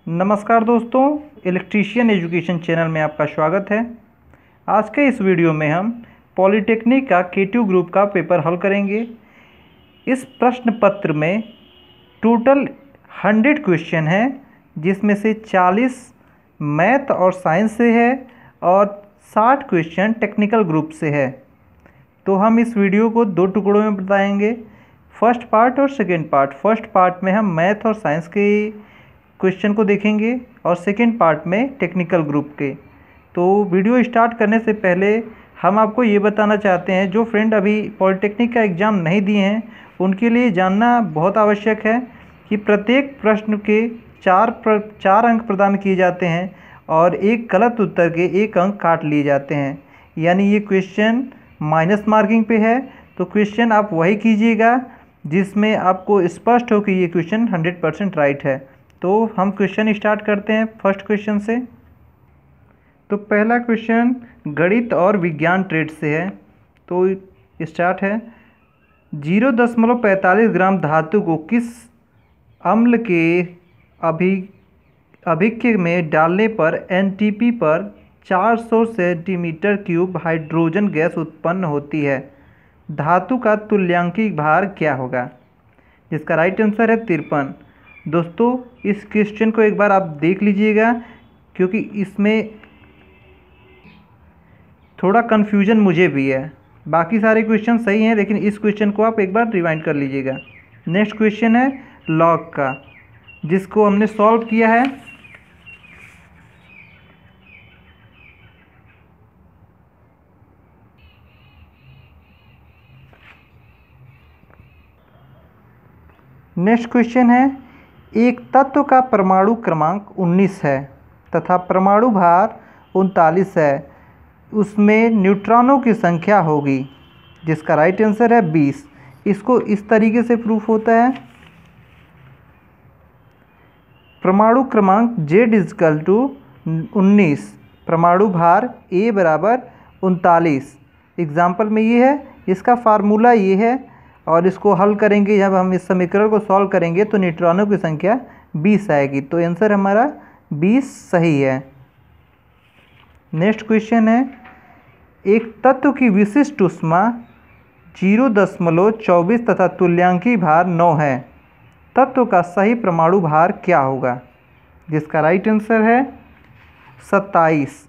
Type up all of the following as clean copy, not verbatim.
नमस्कार दोस्तों, electrician education channel में आपका स्वागत है। आज के इस वीडियो में हम पॉलिटेक्निक का K2 ग्रुप का पेपर हल करेंगे। इस प्रश्न पत्र में टोटल 100 क्वेश्चन हैं, जिसमें से 40 मैथ और साइंस से है और 60 क्वेश्चन टेक्निकल ग्रुप से है। तो हम इस वीडियो को दो टुकड़ों में बताएंगे, फर्स्ट पार्ट और सेकेंड पार्ट। फर्स्ट पार्ट में हम मैथ और साइंस के क्वेश्चन को देखेंगे और सेकेंड पार्ट में टेक्निकल ग्रुप के। तो वीडियो स्टार्ट करने से पहले हम आपको ये बताना चाहते हैं, जो फ्रेंड अभी पॉलिटेक्निक का एग्ज़ाम नहीं दिए हैं उनके लिए जानना बहुत आवश्यक है कि प्रत्येक प्रश्न के चार अंक प्रदान किए जाते हैं और एक गलत उत्तर के 1 अंक काट लिए जाते हैं। यानी ये क्वेश्चन माइनस मार्किंग पे है, तो क्वेश्चन आप वही कीजिएगा जिसमें आपको स्पष्ट हो कि ये क्वेश्चन 100% राइट है। तो हम क्वेश्चन स्टार्ट करते हैं फर्स्ट क्वेश्चन से। तो पहला क्वेश्चन गणित और विज्ञान ट्रेड से है। तो स्टार्ट है, 0.45 ग्राम धातु को किस अम्ल के अभिक्रिय में डालने पर NTP पर 400 सेंटीमीटर क्यूब हाइड्रोजन गैस उत्पन्न होती है। धातु का तुल्यांकिक भार क्या होगा? जिसका राइट आंसर है 53। दोस्तों, इस क्वेश्चन को एक बार आप देख लीजिएगा, क्योंकि इसमें थोड़ा कन्फ्यूजन मुझे भी है। बाकी सारे क्वेश्चन सही हैं, लेकिन इस क्वेश्चन को आप एक बार रिवाइंड कर लीजिएगा। नेक्स्ट क्वेश्चन है लॉग का, जिसको हमने सॉल्व किया है। नेक्स्ट क्वेश्चन है, एक तत्व का परमाणु क्रमांक 19 है तथा परमाणु भार 39 है, उसमें न्यूट्रॉनों की संख्या होगी। जिसका राइट आंसर है 20। इसको इस तरीके से प्रूफ होता है, परमाणु क्रमांक Z = 19, परमाणु भार A बराबर 39। एग्जाम्पल में ये है, इसका फार्मूला ये है और इसको हल करेंगे। जब हम इस समीकरण को सॉल्व करेंगे तो न्यूट्रॉनों की संख्या 20 आएगी। तो आंसर हमारा 20 सही है। नेक्स्ट क्वेश्चन है, एक तत्व की विशिष्ट ऊष्मा 0.24 तथा तुल्यांकी भार 9 है। तत्व का सही परमाणु भार क्या होगा? जिसका राइट आंसर है 27।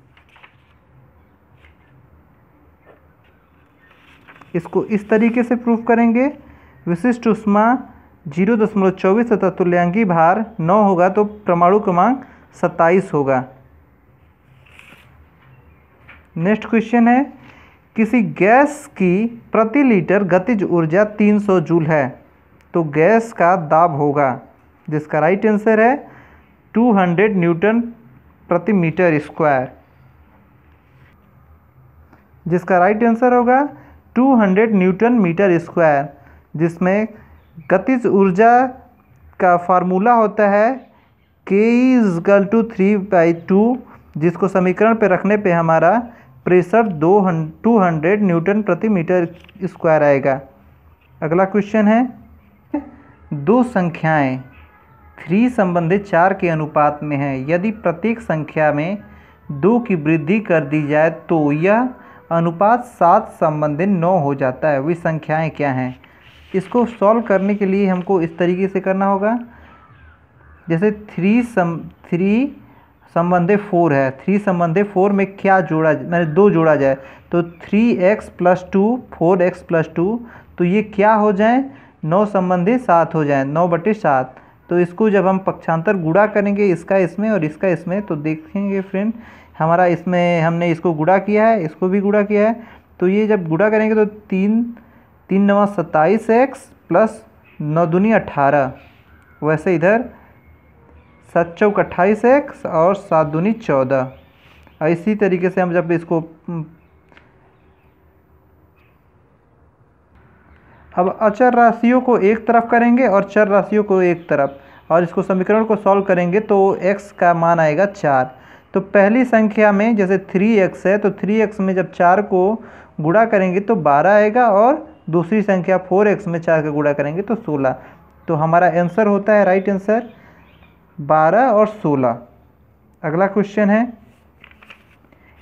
इसको इस तरीके से प्रूफ करेंगे, विशिष्ट ऊष्मा 0.24 तथा तुल्यांकी भार 9 होगा, तो परमाणु क्रमांक 27 होगा। नेक्स्ट क्वेश्चन है, किसी गैस की प्रति लीटर गतिज ऊर्जा 300 जूल है, तो गैस का दाब होगा। जिसका राइट आंसर है 200 न्यूटन प्रति मीटर स्क्वायर। जिसका राइट आंसर होगा 200 न्यूटन मीटर स्क्वायर, जिसमें गतिज ऊर्जा का फार्मूला होता है K = 3/2, जिसको समीकरण पे रखने पे हमारा प्रेशर 200 न्यूटन प्रति मीटर स्क्वायर आएगा। अगला क्वेश्चन है, दो संख्याएं 3 संबंधित 4 के अनुपात में हैं। यदि प्रत्येक संख्या में 2 की वृद्धि कर दी जाए तो यह अनुपात 7 संबंधित 9 हो जाता है। वे संख्याएं क्या हैं? इसको सॉल्व करने के लिए हमको इस तरीके से करना होगा, जैसे 3 संबंधित 4 है। 3 संबंधित 4 में क्या जोड़ा, मैंने 2 जोड़ा जाए तो 3x + 2 4x + 2, तो ये क्या हो जाए? 9 संबंधित 7 हो जाए, 9/7। तो इसको जब हम पक्षांतर गुणा करेंगे, इसका इसमें और इसका इसमें, तो देखेंगे फ्रेंड हमारा इसमें हमने इसको गुणा किया है, इसको भी गुणा किया है। तो ये जब गुणा करेंगे तो 3 9 27x + 9 दूनी 18। वैसे इधर 7 चौक 28x और 7 दूनी 14। इसी तरीके से हम जब इसको अब अचर राशियों को एक तरफ करेंगे और चर राशियों को एक तरफ, और इसको समीकरण को सॉल्व करेंगे तो x का मान आएगा 4। तो पहली संख्या में जैसे 3x है, तो 3x में जब 4 को गुणा करेंगे तो 12 आएगा, और दूसरी संख्या 4x में 4 का गुणा करेंगे तो 16। तो हमारा आंसर होता है, राइट आंसर 12 और 16। अगला क्वेश्चन है,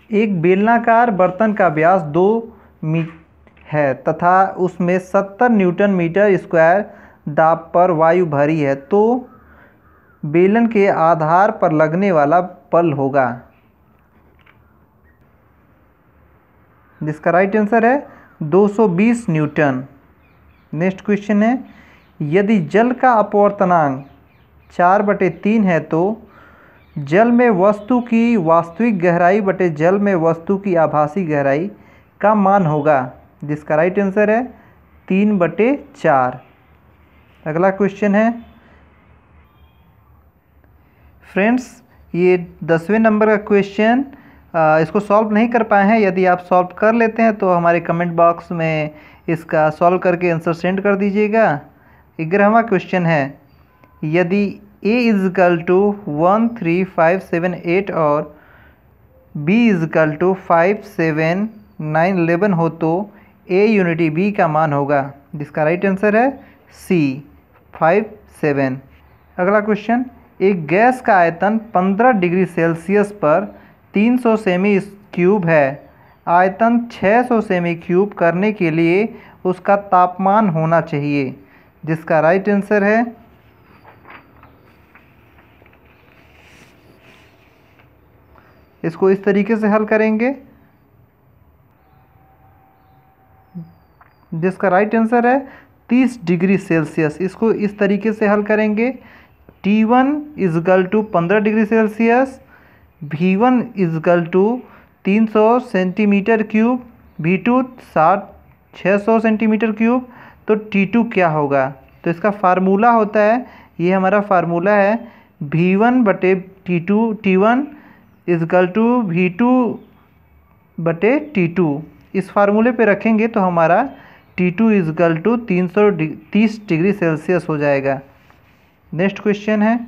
एक बेलनाकार बर्तन का व्यास 2 है तथा उसमें 70 न्यूटन मीटर स्क्वायर दाब पर वायु भरी है, तो बेलन के आधार पर लगने वाला बल होगा, जिसका राइट आंसर है 220 न्यूटन। नेक्स्ट क्वेश्चन है, यदि जल का अपवर्तनांक 4/3 है तो जल में वस्तु की वास्तविक गहराई बटे जल में वस्तु की आभासी गहराई का मान होगा, जिसका राइट आंसर है 3/4। अगला क्वेश्चन है, फ्रेंड्स ये 10वें नंबर का क्वेश्चन इसको सॉल्व नहीं कर पाए हैं। यदि आप सॉल्व कर लेते हैं तो हमारे कमेंट बॉक्स में इसका सॉल्व करके आंसर सेंड कर दीजिएगा। 11वां क्वेश्चन है, यदि a = 1 3 5 7 8 और b = 5 7 9 11 हो तो a यूनिटी b का मान होगा, जिसका राइट आंसर है C 5 7। अगला क्वेश्चन, एक गैस का आयतन 15 डिग्री सेल्सियस पर 300 सेमी क्यूब है। आयतन 600 सेमी क्यूब करने के लिए उसका तापमान होना चाहिए, जिसका राइट आंसर है इसको इस तरीके से हल करेंगे, जिसका राइट आंसर है 30 डिग्री सेल्सियस। इसको इस तरीके से हल करेंगे, T1 = 15 degree Celsius, V1 = 300 centimetre cube, V2 600 centimetre cube, तो T2 क्या होगा? तो इसका फार्मूला होता है, ये हमारा फार्मूला है V1/T2, T1 = V2/T2। इस फार्मूले पे रखेंगे तो हमारा T2 = 330 डिग्री सेल्सियस हो जाएगा। नेक्स्ट क्वेश्चन है,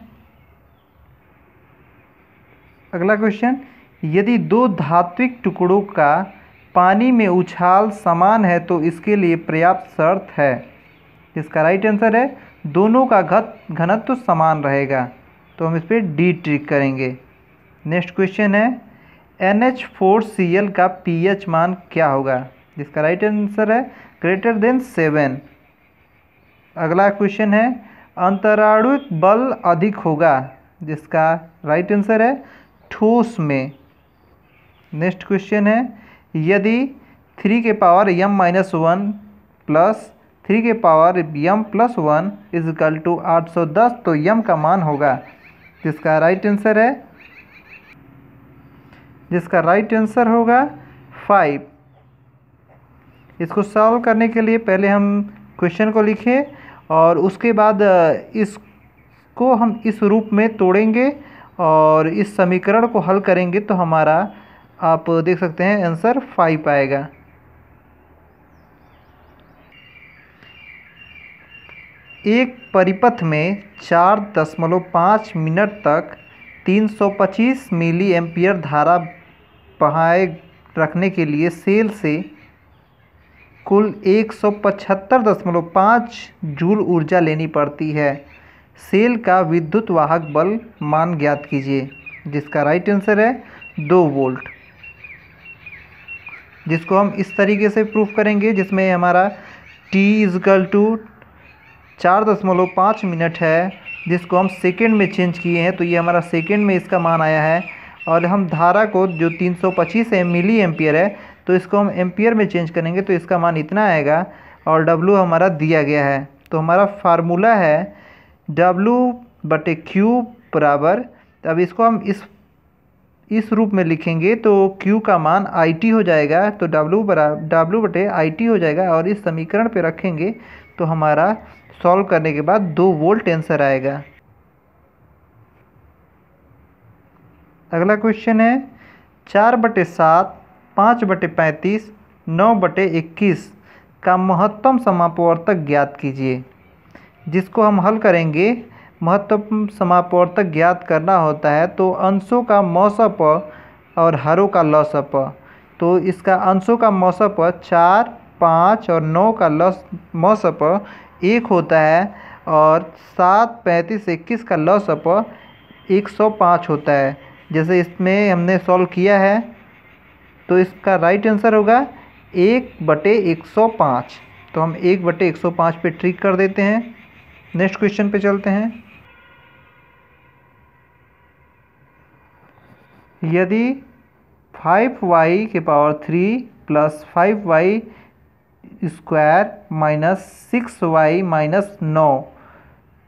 अगला क्वेश्चन, यदि दो धात्विक टुकड़ों का पानी में उछाल समान है तो इसके लिए पर्याप्त शर्त है। इसका राइट आंसर है दोनों का घनत्व समान रहेगा, तो हम इस पर डी ट्रिक करेंगे। नेक्स्ट क्वेश्चन है, NH4Cl का pH मान क्या होगा? जिसका राइट आंसर है >7। अगला क्वेश्चन है, अंतराणुक बल अधिक होगा, जिसका राइट आंसर है ठोस में। नेक्स्ट क्वेश्चन है, यदि 3m - 1 प्लस 3m + 1 = 810 तो m का मान होगा, जिसका राइट आंसर होगा 5। इसको सॉल्व करने के लिए पहले हम क्वेश्चन को लिखें और उसके बाद इसको हम इस रूप में तोड़ेंगे और इस समीकरण को हल करेंगे तो हमारा आप देख सकते हैं आंसर 5 आएगा। एक परिपथ में 4.5 मिनट तक 325 मिली एम्पियर धारा बहाए रखने के लिए सेल से कुल 175.5 जूल ऊर्जा लेनी पड़ती है। सेल का विद्युत वाहक बल मान ज्ञात कीजिए, जिसका राइट आंसर है 2 वोल्ट। जिसको हम इस तरीके से प्रूफ करेंगे, जिसमें हमारा T = 4.5 मिनट है, जिसको हम सेकेंड में चेंज किए हैं तो ये हमारा सेकेंड में इसका मान आया है। और हम धारा को जो 325 मिली एम्पियर है तो इसको हम एम्पियर में चेंज करेंगे तो इसका मान इतना आएगा और W हमारा दिया गया है। तो हमारा फार्मूला है W/Q बराबर, अब इसको हम इस रूप में लिखेंगे तो Q का मान IT हो जाएगा, तो W/IT हो जाएगा और इस समीकरण पे रखेंगे तो हमारा सॉल्व करने के बाद 2 वोल्ट आंसर आएगा। अगला क्वेश्चन है, 4/7, 5/35, 9/21 का महत्तम समापवर्तक ज्ञात कीजिए। जिसको हम हल करेंगे, महत्तम समापवर्तक ज्ञात करना होता है तो अंशों का मौसप और हरों का लसप। तो इसका अंशों का मौसप 4, 5 और 9 का मौसप 1 होता है और 7, 35, 21 का लसप 105 होता है। जैसे इसमें हमने सॉल्व किया है तो इसका राइट आंसर होगा 1/105। तो हम 1/105 पे ट्रिक कर देते हैं। नेक्स्ट क्वेश्चन पे चलते हैं। यदि 5y की power 3 plus 5y square minus 6y minus 9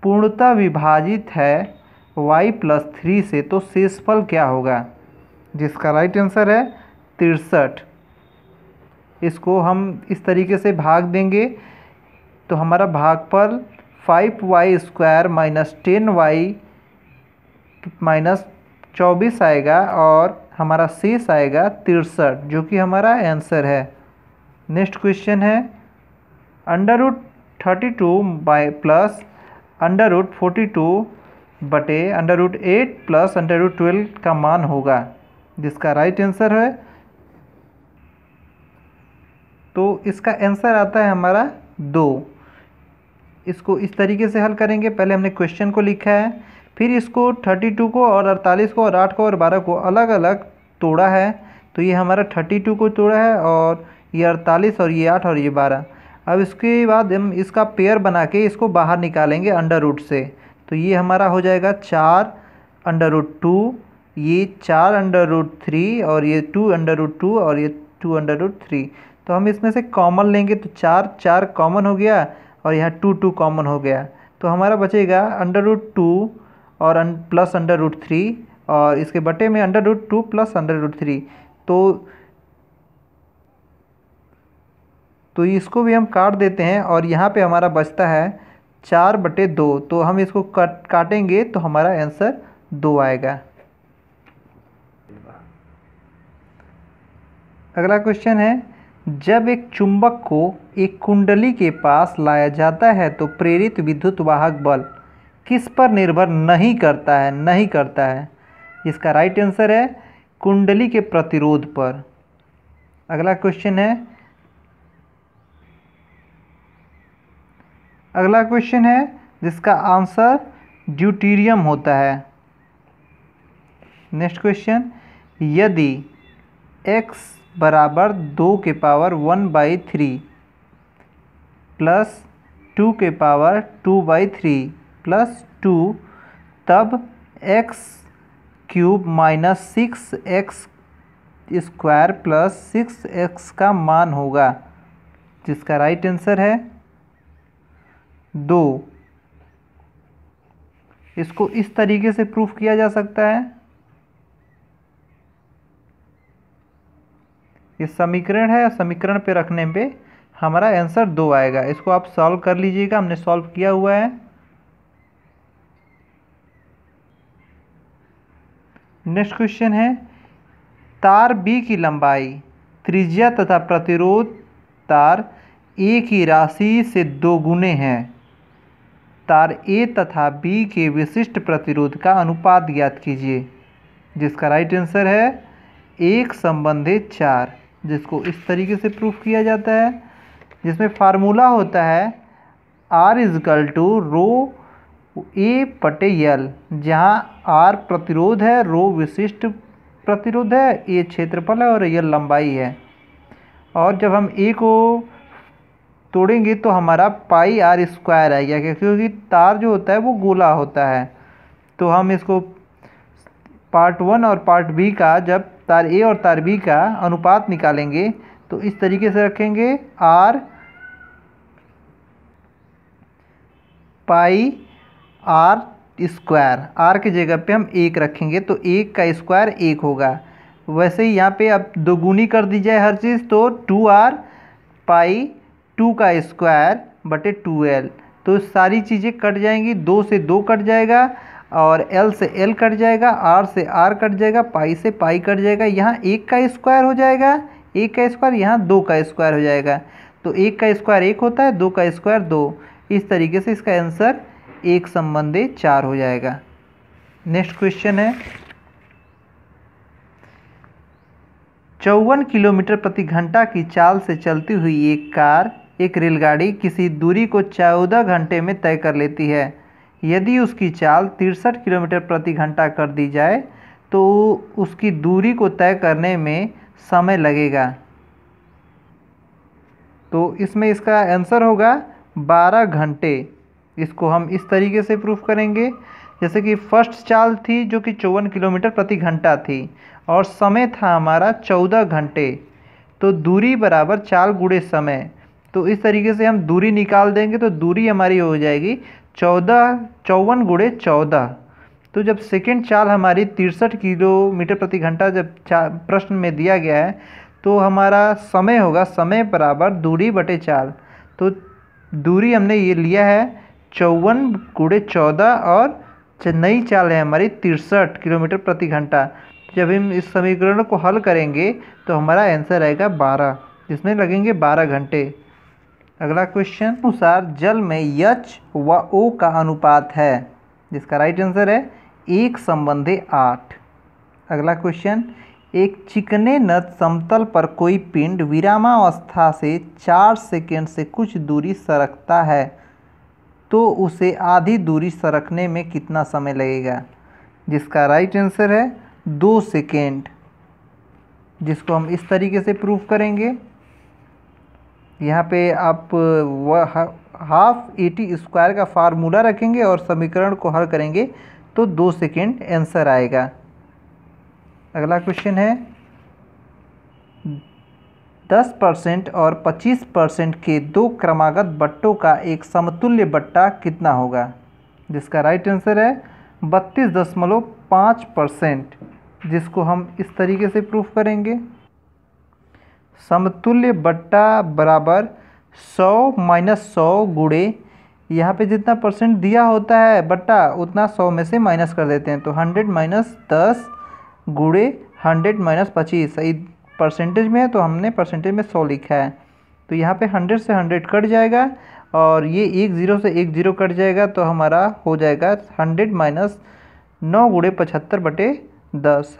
पूर्णतः विभाजित है y प्लस 3 से, तो शेषफल क्या होगा? जिसका राइट आंसर है 63। इसको हम इस तरीके से भाग देंगे तो हमारा भागफल 5y square minus 10y minus 24 आएगा और हमारा शेष आएगा 63, जो कि हमारा आंसर है। नेक्स्ट क्वेश्चन है √32 प्लस √42 बटे √8 प्लस √12 का मान होगा। जिसका राइट आंसर है, तो इसका आंसर आता है हमारा 2। इसको इस तरीके से हल करेंगे। पहले हमने क्वेश्चन को लिखा है, फिर इसको 32 को और 48 को और 8 को और 12 को अलग अलग तोड़ा है। तो ये हमारा 32 को तोड़ा है और ये 48 और ये 8 और ये 12। अब इसके बाद हम इसका पेयर बना के इसको बाहर निकालेंगे अंडर रूट से। तो ये हमारा हो जाएगा 4√2, ये 4√3 और ये 2√2 और ये 2√3। तो हम इसमें से कॉमन लेंगे तो 4 कॉमन हो गया और यहाँ 2 कॉमन हो गया। तो हमारा बचेगा √2 और प्लस √3 और इसके बटे में √2 प्लस √3। तो इसको भी हम काट देते हैं और यहाँ पे हमारा बचता है 4/2। तो हम इसको काटेंगे तो हमारा आंसर 2 आएगा। अगला क्वेश्चन है, जब एक चुंबक को एक कुंडली के पास लाया जाता है तो प्रेरित विद्युत वाहक बल किस पर निर्भर नहीं करता है? इसका राइट आंसर है कुंडली के प्रतिरोध पर। अगला क्वेश्चन है जिसका आंसर ड्यूटेरियम होता है। नेक्स्ट क्वेश्चन, यदि x बराबर 2 के पावर 1/3 प्लस 2 के पावर 2/3 प्लस 2, तब x³ minus 6x square plus 6x का मान होगा। जिसका राइट आंसर है 2। इसको इस तरीके से प्रूफ किया जा सकता है। ये समीकरण है, समीकरण पे रखने पे हमारा आंसर 2 आएगा। इसको आप सॉल्व कर लीजिएगा, हमने सॉल्व किया हुआ है। नेक्स्ट क्वेश्चन है, तार B की लंबाई, त्रिज्या तथा प्रतिरोध तार A की राशि से 2 गुने हैं। तार A तथा B के विशिष्ट प्रतिरोध का अनुपात ज्ञात कीजिए। जिसका राइट आंसर है 1/4, जिसको इस तरीके से प्रूफ किया जाता है, जिसमें फार्मूला होता है R = ρA/L, जहाँ R प्रतिरोध है, ρ विशिष्ट प्रतिरोध है, A क्षेत्रफल है और L लंबाई है। और जब हम A को तोड़ेंगे तो हमारा πr² आएगा, क्योंकि तार जो होता है वो गोला होता है। तो हम इसको पार्ट 1 और पार्ट B का, जब तार A और तार B का अनुपात निकालेंगे तो इस तरीके से रखेंगे, R πr², R की जगह पे हम 1 रखेंगे तो 1 का स्क्वायर 1 होगा। वैसे ही यहाँ पे अब 2 गुनी कर दी जाए हर चीज़, तो 2r पाई 2 का स्क्वायर बटे 2l। तो सारी चीज़ें कट जाएंगी, 2 से 2 कट जाएगा और l से l कट जाएगा, r से r कट जाएगा, पाई से पाई कट जाएगा। यहाँ 1 का स्क्वायर हो जाएगा, 1 का स्क्वायर, यहाँ 2 का स्क्वायर हो जाएगा। तो 1 का स्क्वायर 1 होता है, 2 का स्क्वायर 2। इस तरीके से इसका आंसर 1/4 हो जाएगा। नेक्स्ट क्वेश्चन है, 54 किलोमीटर प्रति घंटा की चाल से चलती हुई एक रेलगाड़ी किसी दूरी को 14 घंटे में तय कर लेती है। यदि उसकी चाल 63 किलोमीटर प्रति घंटा कर दी जाए तो उसकी दूरी को तय करने में समय लगेगा। तो इसमें इसका आंसर होगा 12 घंटे। इसको हम इस तरीके से प्रूफ करेंगे, जैसे कि फर्स्ट चाल थी जो कि 54 किलोमीटर प्रति घंटा थी और समय था हमारा 14 घंटे, तो दूरी बराबर चाल गुणे समय। तो इस तरीके से हम दूरी निकाल देंगे तो दूरी हमारी हो जाएगी 54 गुणे 14। तो जब सेकेंड चाल हमारी 63 किलोमीटर प्रति घंटा जब प्रश्न में दिया गया है तो हमारा समय होगा समय बराबर दूरी बटे चाल। तो दूरी हमने ये लिया है 54 गुणे 14 और नई चाल है हमारी 63 किलोमीटर प्रति घंटा। जब हम इस समीकरण को हल करेंगे तो हमारा आंसर आएगा 12, जिसमें लगेंगे 12 घंटे। अगला क्वेश्चन, अनुसार जल में H व O का अनुपात है, जिसका राइट आंसर है 1:8। अगला क्वेश्चन, एक चिकने नत समतल पर कोई पिंड विरामावस्था से 4 सेकेंड से कुछ दूरी सरकता है तो उसे आधी दूरी सरकने में कितना समय लगेगा, जिसका राइट आंसर है 2 सेकेंड, जिसको हम इस तरीके से प्रूफ करेंगे। यहाँ पे आप हाफ AT² का फार्मूला रखेंगे और समीकरण को हल करेंगे तो 2 सेकेंड आंसर आएगा। अगला क्वेश्चन है, 10% और 25% के दो क्रमागत बट्टों का एक समतुल्य बट्टा कितना होगा, जिसका राइट आंसर है 32.5%, जिसको हम इस तरीके से प्रूफ करेंगे। समतुल्य बट्टा बराबर 100 - 100 गुणे, यहाँ पे जितना परसेंट दिया होता है बट्टा उतना 100 में से माइनस कर देते हैं, तो 100 - 10 गुणे 100 - 25। सही परसेंटेज में है तो हमने परसेंटेज में 100 लिखा है। तो यहाँ पे 100 से 100 कट जाएगा और ये 1 0 से 1 0 कट जाएगा, तो हमारा हो जाएगा 100 - 9 गुणे 75/10।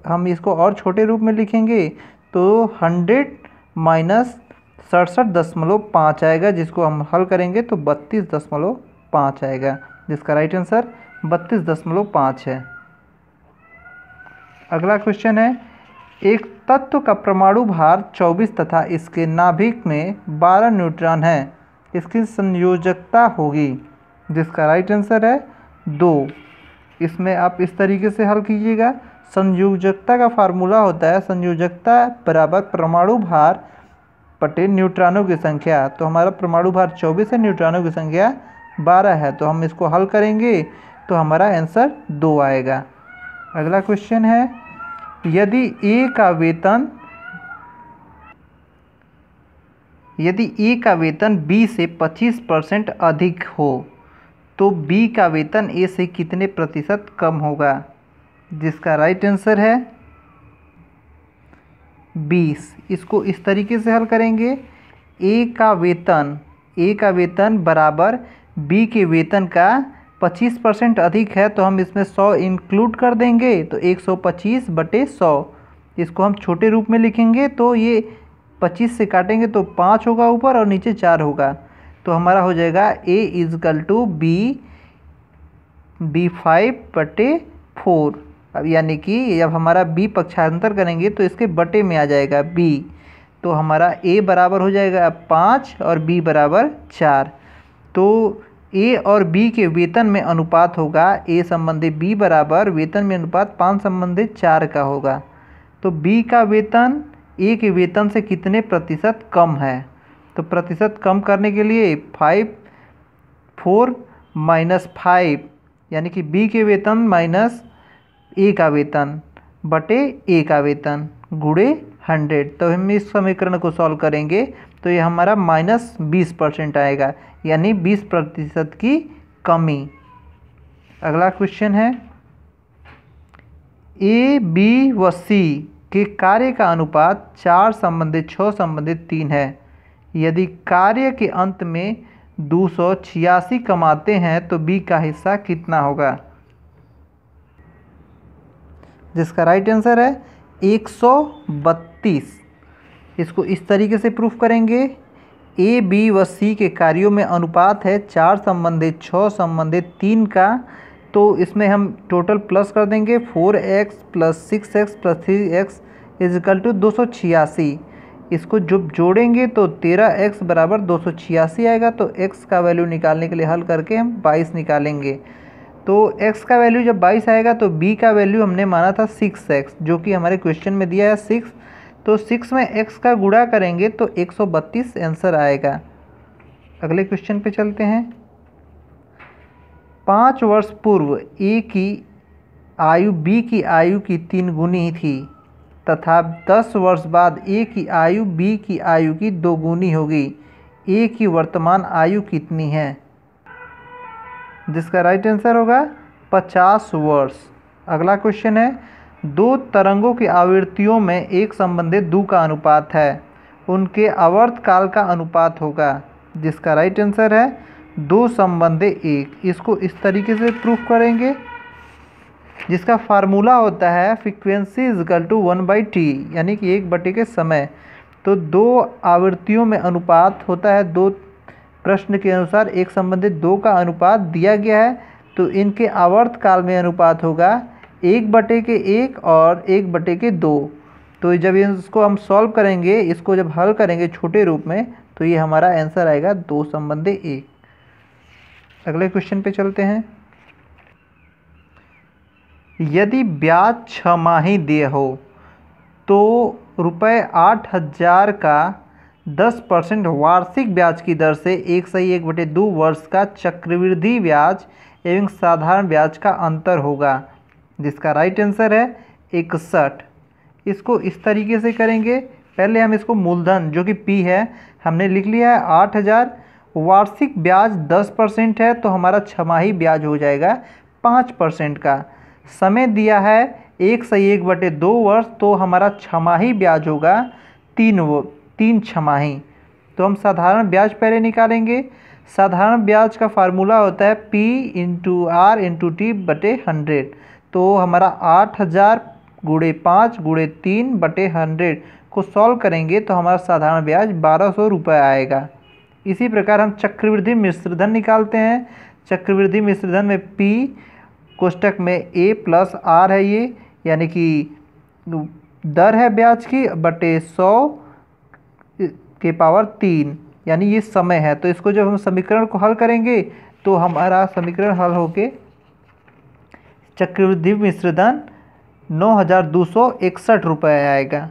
हम इसको और छोटे रूप में लिखेंगे तो 100 - 67.5 आएगा, जिसको हम हल करेंगे तो 32.5 आएगा, जिसका राइट आंसर 32.5 है। अगला क्वेश्चन है, एक तत्व का परमाणु भार 24 तथा इसके नाभिक में 12 न्यूट्रॉन हैं, इसकी संयोजकता होगी, जिसका राइट आंसर है 2। इसमें आप इस तरीके से हल कीजिएगा। संयोजकता का फार्मूला होता है संयोजकता बराबर परमाणु भार बटे न्यूट्रॉनों की संख्या। तो हमारा परमाणु भार 24 है, न्यूट्रॉनों की संख्या 12 है, तो हम इसको हल करेंगे तो हमारा आंसर 2 आएगा। अगला क्वेश्चन है, यदि ए का वेतन बी से 25% अधिक हो तो बी का वेतन ए से कितने प्रतिशत कम होगा, जिसका राइट आंसर है 20। इसको इस तरीके से हल करेंगे, ए का वेतन बराबर बी के वेतन का 25% अधिक है, तो हम इसमें 100 इंक्लूड कर देंगे तो 125/100। इसको हम छोटे रूप में लिखेंगे तो ये 25 से काटेंगे तो 5 होगा ऊपर और नीचे 4 होगा, तो हमारा हो जाएगा A = B 5/4। अब यानी कि जब हमारा B पक्षांतर करेंगे तो इसके बटे में आ जाएगा B, तो हमारा A बराबर हो जाएगा 5 और B बराबर 4। तो A और B के वेतन में अनुपात होगा A संबंधी B बराबर वेतन में अनुपात 5 संबंधी 4 का होगा। तो B का वेतन A के वेतन से कितने प्रतिशत कम है, तो प्रतिशत कम करने के लिए 4 - 5 यानी कि B के वेतन माइनस A का वेतन बटे A का वेतन गुणे 100। तो हम इस समीकरण को सॉल्व करेंगे तो ये हमारा -20% आएगा, यानी 20% की कमी। अगला क्वेश्चन है, A, B व C के कार्य का अनुपात 4:6:3 है। यदि कार्य के अंत में 286 कमाते हैं तो B का हिस्सा कितना होगा, जिसका राइट आंसर है 132। इसको इस तरीके से प्रूफ करेंगे, ए, बी व सी के कार्यों में अनुपात है 4 संबंधित 6 संबंधित 3 का, तो इसमें हम टोटल प्लस कर देंगे 4x + 6x + 3x = 286। इसको जब जोड़ेंगे तो 13x = 286 आएगा। तो x का वैल्यू निकालने के लिए हल करके हम 22 निकालेंगे। तो x का वैल्यू जब 22 आएगा तो b का वैल्यू हमने माना था 6x, जो कि हमारे क्वेश्चन में दिया है 6। तो 6 में x का गुणा करेंगे तो 132 आंसर आएगा। अगले क्वेश्चन पे चलते हैं। 5 वर्ष पूर्व a की आयु b की आयु की 3 गुनी थी तथा 10 वर्ष बाद a की आयु b की आयु की 2 गुनी होगी। a की वर्तमान आयु कितनी है? जिसका राइट आंसर होगा 50 वर्ष। अगला क्वेश्चन है, 2 तरंगों की आवृत्तियों में एक संबंधित 2 का अनुपात है, उनके आवर्त काल का अनुपात होगा। जिसका राइट आंसर है 2 संबंधित 1। इसको इस तरीके से प्रूफ करेंगे, जिसका फार्मूला होता है फ्रीक्वेंसी = 1/t, यानी कि 1/t के समय। तो 2 आवृत्तियों में अनुपात होता है 2। प्रश्न के अनुसार एक संबंधित 2 का अनुपात दिया गया है, तो इनके आवर्त काल में अनुपात होगा 1/1 और 1/2। तो जब इसको हम सॉल्व करेंगे, इसको जब हल करेंगे छोटे रूप में, तो ये हमारा आंसर आएगा 2 संबंधित 1। अगले क्वेश्चन पे चलते हैं। यदि ब्याज 6 देय हो तो ₹8,000 का 10% वार्षिक ब्याज की दर से 1/2 वर्ष का चक्रवृद्धि ब्याज एवं साधारण ब्याज का अंतर होगा। जिसका राइट आंसर है 61। इसको इस तरीके से करेंगे, पहले हम इसको मूलधन जो कि P है हमने लिख लिया है 8,000, वार्षिक ब्याज 10% है तो हमारा छमाही ब्याज हो जाएगा 5% का। समय दिया है 1/2 वर्ष, तो हमारा छमाही ब्याज होगा 3 छमाही। तो हम साधारण ब्याज पहले निकालेंगे। साधारण ब्याज का फार्मूला होता है P × R × T/100। तो हमारा 8,000 × 5 × 3/100 को सॉल्व करेंगे तो हमारा साधारण ब्याज 1,200 रुपये आएगा। इसी प्रकार हम चक्रवृद्धि मिश्रधन निकालते हैं। चक्रवृद्धि मिश्रधन में P कोष्टक में A + R है ये, यानी कि दर है ब्याज की बटे 100 के पावर 3, यानी ये समय है। तो इसको जब हम समीकरण को हल करेंगे तो हमारा समीकरण हल होके चक्रवृद्धि मिश्रधन 9,261 रुपये आएगा।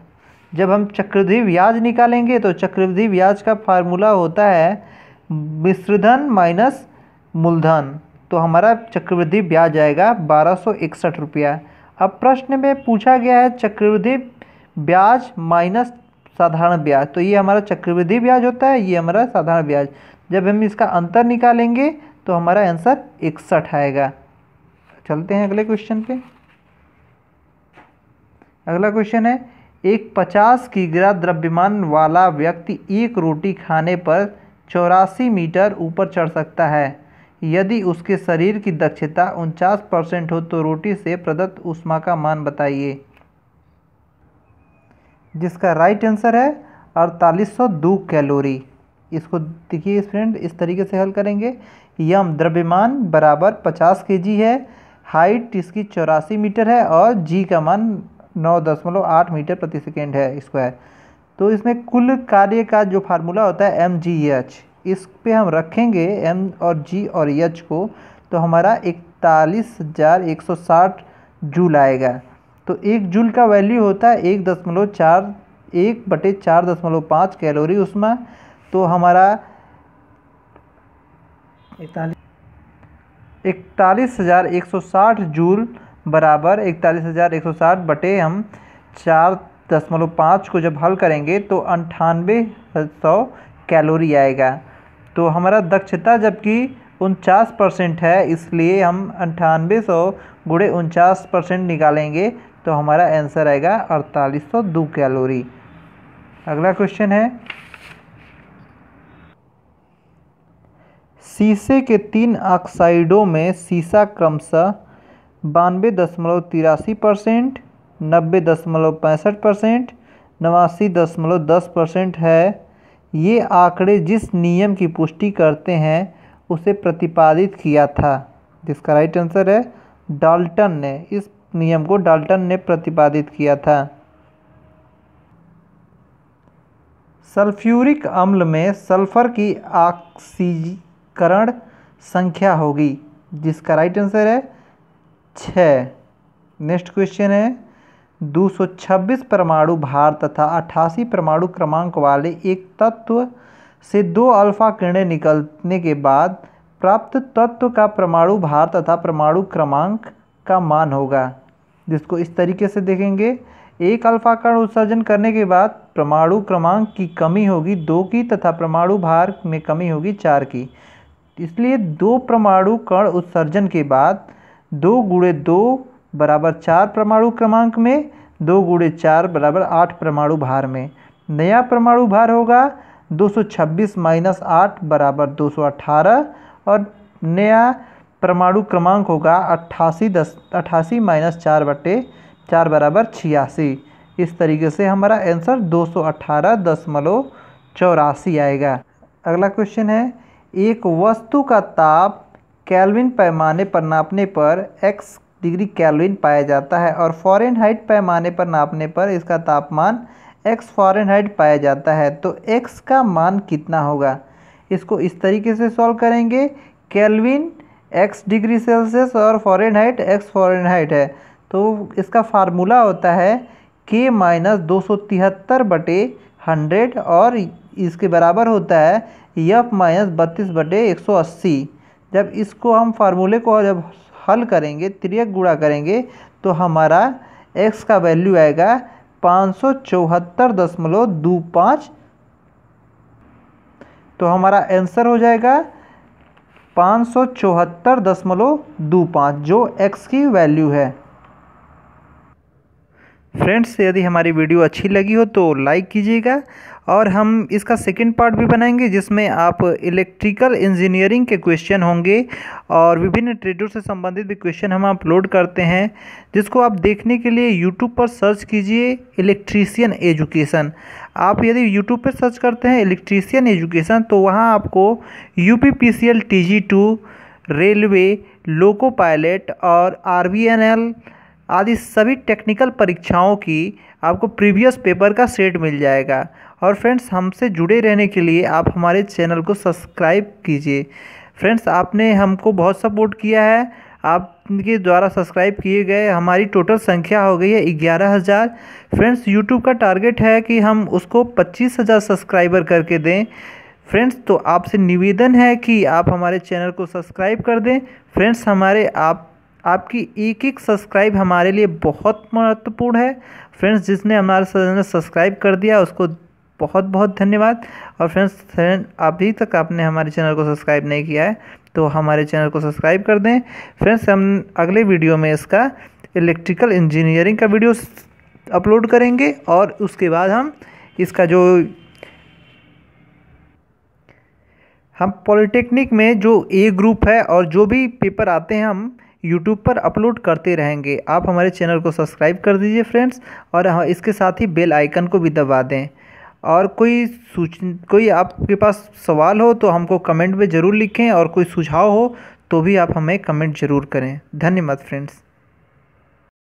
जब हम चक्रवृद्धि ब्याज निकालेंगे तो चक्रवृद्धि ब्याज का फार्मूला होता है मिश्रधन माइनस मूलधन, तो हमारा चक्रवृद्धि ब्याज आएगा 1,261 रुपया। अब प्रश्न में पूछा गया है चक्रवृद्धि ब्याज माइनस साधारण ब्याज, तो ये हमारा चक्रवृद्धि ब्याज होता है, ये हमारा साधारण ब्याज। जब हम इसका अंतर निकालेंगे तो हमारा आंसर 61 आएगा। चलते हैं अगले क्वेश्चन पे। अगला क्वेश्चन है, एक 50 किग्रा द्रव्यमान वाला व्यक्ति एक रोटी खाने पर 84 मीटर ऊपर चढ़ सकता है। यदि उसके शरीर की दक्षता 49% हो तो रोटी से प्रदत्त ऊष्मा का मान बताइए। जिसका राइट आंसर है 4802 कैलोरी। इसको देखिए फ्रेंड, इस तरीके से हल करेंगे। यम द्रव्यमान बराबर 50 kg है, हाइट इसकी 84 मीटर है और जी का मान 9.8 मीटर प्रति सेकेंड है स्क्वायर। तो इसमें कुल कार्य का जो फार्मूला होता है mgh, इस पे हम रखेंगे m और g और h को, तो हमारा 41,160 जूल आएगा। तो 1 जूल का वैल्यू होता है 1/4.5 कैलोरी ऊष्मा। तो हमारा 41,160 जूल बराबर 41,160 बटे हम 4.5 को जब हल करेंगे तो 9800 कैलोरी आएगा। तो हमारा दक्षता जबकि 49% है, इसलिए हम 9800 × 49% निकालेंगे तो हमारा आंसर आएगा 4802 कैलोरी। अगला क्वेश्चन है, शीशे के 3 ऑक्साइडों में सीसा क्रमशः 92.83%, 90.65%, 89.10% है। ये आंकड़े जिस नियम की पुष्टि करते हैं उसे प्रतिपादित किया था? जिसका राइट आंसर है डाल्टन ने। इस नियम को डाल्टन ने प्रतिपादित किया था। सल्फ्यूरिक अम्ल में सल्फर की ऑक्सीकरण संख्या होगी? जिसका राइट आंसर है 6। नेक्स्ट क्वेश्चन है 226 परमाणु भार तथा 88 परमाणु क्रमांक वाले एक तत्व से 2 अल्फा किरणें निकलने के बाद प्राप्त तत्व का परमाणु भार तथा परमाणु क्रमांक का मान होगा? जिसको इस तरीके से देखेंगे, एक अल्फा कण उत्सर्जन करने के बाद परमाणु क्रमांक की कमी होगी 2 की तथा परमाणु भार में कमी होगी 4 की। इसलिए 2 परमाणु कण उत्सर्जन के बाद 2 × 2 बराबर 4 परमाणु क्रमांक में, 2 × 4 बराबर 8 परमाणु भार में। नया परमाणु भार होगा 226 - 8 बराबर 218 और नया परमाणु क्रमांक होगा 88 - 4/4 बराबर 86। इस तरीके से हमारा आंसर 218.84 आएगा। अगला क्वेश्चन है, एक वस्तु का ताप केल्विन पैमाने पर नापने पर x डिग्री केल्विन पाया जाता है और फ़ारेनहाइट पैमाने पर नापने पर इसका तापमान x फ़ारेनहाइट पाया जाता है, तो x का मान कितना होगा? इसको इस तरीके से सॉल्व करेंगे, केल्विन x डिग्री सेल्सियस और फ़ारेनहाइट x फ़ारेनहाइट है, तो इसका फार्मूला होता है K - 273/100 और इसके बराबर होता है F - 32/180। जब इसको हम फार्मूले को जब हल करेंगे, तिर्यक गुणा करेंगे, तो हमारा x का वैल्यू आएगा 574.25। तो हमारा आंसर हो जाएगा 574.25 जो x की वैल्यू है। फ्रेंड्स, यदि हमारी वीडियो अच्छी लगी हो तो लाइक कीजिएगा और हम इसका सेकंड पार्ट भी बनाएंगे जिसमें आप इलेक्ट्रिकल इंजीनियरिंग के क्वेश्चन होंगे और विभिन्न ट्रेडों से संबंधित भी क्वेश्चन हम अपलोड करते हैं, जिसको आप देखने के लिए यूट्यूब पर सर्च कीजिए इलेक्ट्रीशियन एजुकेशन। आप यदि यूट्यूब पर सर्च करते हैं इलेक्ट्रीशियन एजुकेशन तो वहाँ आपको UPPCL TG2, railway, loco pilot और RVNL आदि सभी टेक्निकल परीक्षाओं की आपको प्रीवियस पेपर का सेट मिल जाएगा। और फ्रेंड्स, हमसे जुड़े रहने के लिए आप हमारे चैनल को सब्सक्राइब कीजिए। फ्रेंड्स, आपने हमको बहुत सपोर्ट किया है, आपके द्वारा सब्सक्राइब किए गए हमारी टोटल संख्या हो गई है 11,000। फ्रेंड्स, यूट्यूब का टारगेट है कि हम उसको 25,000 सब्सक्राइबर करके दें। फ्रेंड्स, तो आपसे निवेदन है कि आप हमारे चैनल को सब्सक्राइब कर दें। फ्रेंड्स, आपकी एक सब्सक्राइब हमारे लिए बहुत महत्वपूर्ण है। फ्रेंड्स, जिसने हमारे चैनल सब्सक्राइब कर दिया उसको बहुत बहुत धन्यवाद। और फ्रेंड्स, अभी तक आपने हमारे चैनल को सब्सक्राइब नहीं किया है तो हमारे चैनल को सब्सक्राइब कर दें। फ्रेंड्स, हम अगले वीडियो में इसका इलेक्ट्रिकल इंजीनियरिंग का वीडियो अपलोड करेंगे और उसके बाद हम इसका जो हम पॉलिटेक्निक में जो ए ग्रुप है और जो भी पेपर आते हैं हम यूट्यूब पर अपलोड करते रहेंगे। आप हमारे चैनल को सब्सक्राइब कर दीजिए फ्रेंड्स, और इसके साथ ही बेल आइकन को भी दबा दें। और कोई आपके पास सवाल हो तो हमको कमेंट में ज़रूर लिखें और कोई सुझाव हो तो भी आप हमें कमेंट ज़रूर करें। धन्यवाद फ्रेंड्स।